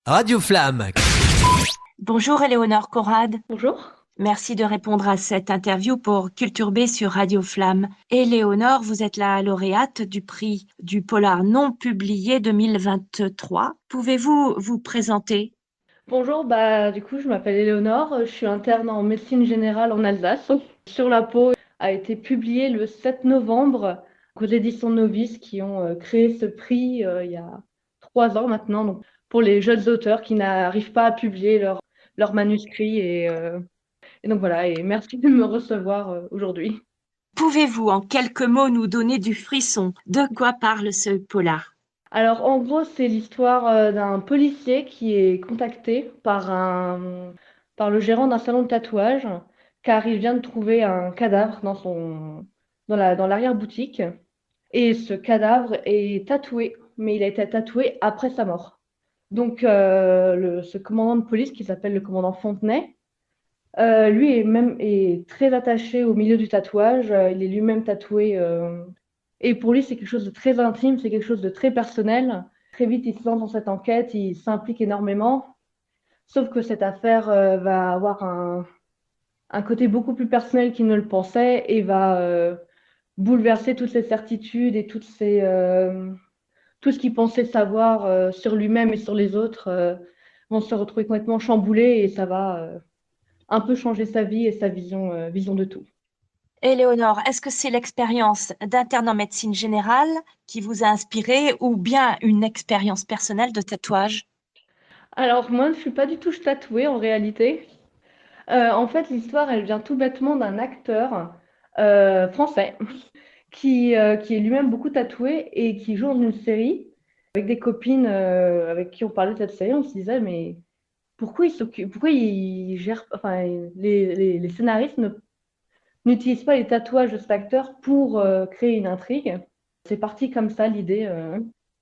Radio Flamme. Bonjour Éléonore Corrad. Bonjour. Merci de répondre à cette interview pour Culture B sur Radio Flamme. Éléonore, vous êtes la lauréate du prix du polar non publié 2023. Pouvez-vous vous présenter? Bonjour, du coup, je m'appelle Éléonore, je suis interne en médecine générale en Alsace. Sur la peau a été publié le 7 novembre aux éditions Novice qui ont créé ce prix il y a 3 ans maintenant, donc, pour les jeunes auteurs qui n'arrivent pas à publier leur manuscrit. Et donc voilà, et merci de me recevoir aujourd'hui. Pouvez-vous en quelques mots nous donner du frisson? De quoi parle ce polar? Alors, en gros, c'est l'histoire d'un policier qui est contacté par le gérant d'un salon de tatouage, car il vient de trouver un cadavre dans l'arrière-boutique. Et ce cadavre est tatoué, mais il a été tatoué après sa mort. Donc, ce commandant de police, qui s'appelle le commandant Fontenay, lui est très attaché au milieu du tatouage. Il est lui-même tatoué. Et pour lui, c'est quelque chose de très intime, c'est quelque chose de très personnel. Très vite, il se lance dans cette enquête, il s'implique énormément. Sauf que cette affaire va avoir un côté beaucoup plus personnel qu'il ne le pensait et va bouleverser toutes ses certitudes et tout ce qu'il pensait savoir sur lui-même et sur les autres vont se retrouver complètement chamboulés et ça va un peu changer sa vie et sa vision de tout. Éléonore, est-ce que c'est l'expérience d'interne en médecine générale qui vous a inspiré ou bien une expérience personnelle de tatouage? Alors, moi, je ne suis pas du tout tatouée en réalité. En fait, l'histoire, elle vient tout bêtement d'un acteur français qui est lui-même beaucoup tatoué et qui joue dans une série avec des copines avec qui on parlait de cette série. On se disait, mais pourquoi il gère, enfin, les scénaristes n'utilisent pas les tatouages de cet acteur pour créer une intrigue. C'est parti comme ça, l'idée.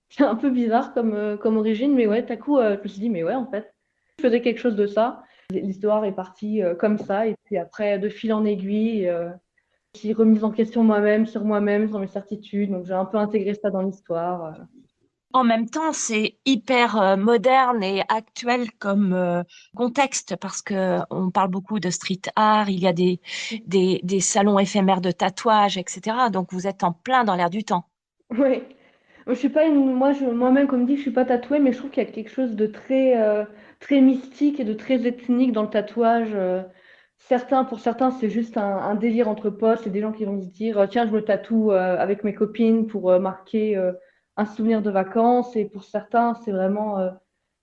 C'est un peu bizarre comme origine, mais ouais, tout à coup, je me suis dit, mais ouais, en fait, je faisais quelque chose de ça. L'histoire est partie comme ça, et puis après, de fil en aiguille, j'ai remise en question moi-même, sur mes certitudes. Donc, j'ai un peu intégré ça dans l'histoire. En même temps, c'est hyper moderne et actuel comme contexte parce que on parle beaucoup de street art, il y a des salons éphémères de tatouage, etc. Donc vous êtes en plein dans l'air du temps. Oui. Je suis pas moi-même, comme dit, je suis pas tatouée, mais je trouve qu'il y a quelque chose de très mystique et de très ethnique dans le tatouage. Pour certains, c'est juste un délire entre potes. C'est des gens qui vont se dire, tiens, je me tatoue avec mes copines pour marquer un souvenir de vacances. Et pour certains, c'est vraiment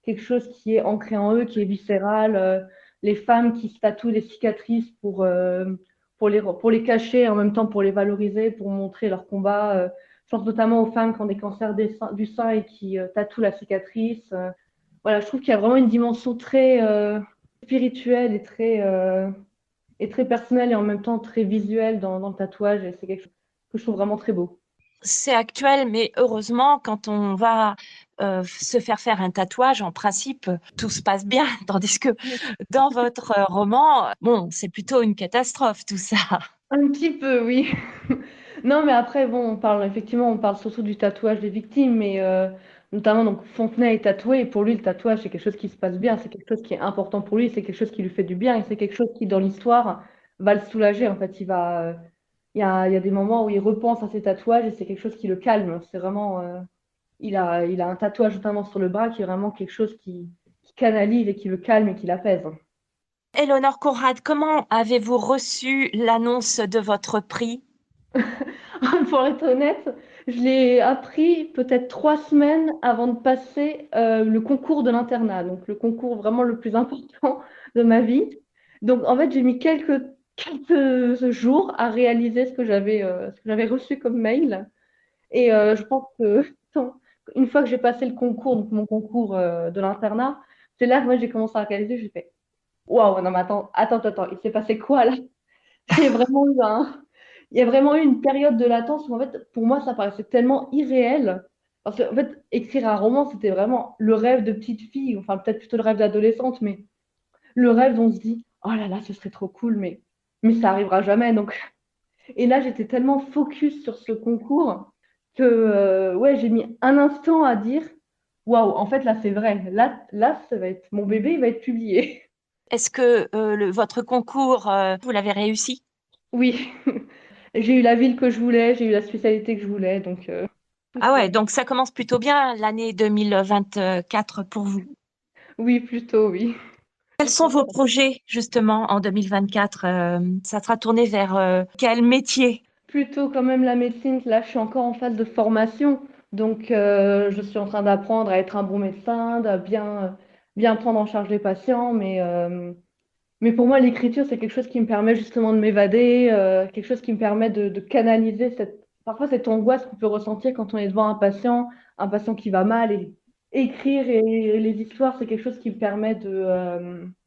quelque chose qui est ancré en eux, qui est viscéral. Les femmes qui se tatouent des cicatrices pour les cacher, et en même temps pour les valoriser, pour montrer leur combat. Je pense notamment aux femmes qui ont des cancers du sein et qui tatouent la cicatrice. Voilà, je trouve qu'il y a vraiment une dimension très spirituelle et très personnelle et en même temps très visuelle dans le tatouage. Et c'est quelque chose que je trouve vraiment très beau. C'est actuel, mais heureusement, quand on va se faire un tatouage, en principe, tout se passe bien. Tandis que dans votre roman, bon, c'est plutôt une catastrophe, tout ça. Un petit peu, oui. Non, mais après, bon, on parle surtout du tatouage des victimes, mais notamment, donc, Fontenay est tatoué, et pour lui, le tatouage, c'est quelque chose qui se passe bien, c'est quelque chose qui est important pour lui, c'est quelque chose qui lui fait du bien, et c'est quelque chose qui, dans l'histoire, va le soulager. En fait, il y a des moments où il repense à ses tatouages, et c'est quelque chose qui le calme. C'est vraiment, il a un tatouage notamment sur le bras qui est vraiment quelque chose qui canalise et qui le calme et qui l'apaise. Éléonore Conrad, comment avez-vous reçu l'annonce de votre prix? Pour être honnête, je l'ai appris peut-être 3 semaines avant de passer le concours de l'internat, donc le concours vraiment le plus important de ma vie. Donc en fait, j'ai mis quelques jours à réaliser ce que j'avais reçu comme mail. Et je pense que une fois que j'ai passé le concours, donc mon concours de l'internat, c'est là que moi j'ai commencé à réaliser, j'ai fait, waouh, non mais attends, il s'est passé quoi là? Il y a vraiment eu il y a vraiment eu une période de latence où, en fait, pour moi, ça paraissait tellement irréel. Parce que, en fait, écrire un roman, c'était vraiment le rêve de petite fille, enfin, peut-être plutôt le rêve d'adolescente, mais le rêve dont on se dit, oh là là, ce serait trop cool, mais ça arrivera jamais. Donc, et là, j'étais tellement focus sur ce concours que, ouais, j'ai mis un instant à dire, Waouh, en fait, là, c'est vrai. Là, ça va être mon bébé, il va être publié. Est-ce que votre concours, vous l'avez réussi? Oui, j'ai eu la ville que je voulais, j'ai eu la spécialité que je voulais, donc tout se Ah passe. ouais, donc ça commence plutôt bien l'année 2024 pour vous. Oui, plutôt, oui. Quels sont vos projets justement en 2024? Ça sera tourné vers quel métier? Plutôt quand même la médecine. Là, je suis encore en phase de formation, donc je suis en train d'apprendre à être un bon médecin, de bien prendre en charge les patients, mais pour moi, l'écriture, c'est quelque chose qui me permet justement de m'évader, quelque chose qui me permet de canaliser parfois cette angoisse qu'on peut ressentir quand on est devant un patient qui va mal. Et écrire et les histoires, c'est quelque chose qui me permet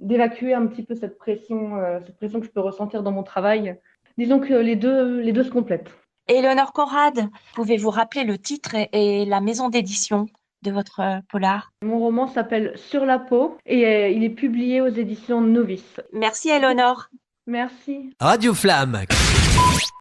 d'évacuer un petit peu cette pression que je peux ressentir dans mon travail. Disons que les deux se complètent. Éléonore Conrad, pouvez-vous rappeler le titre et la maison d'édition de votre polar? Mon roman s'appelle Sur la peau et il est publié aux éditions Novice. Merci Éléonore. Merci. Radio Flamme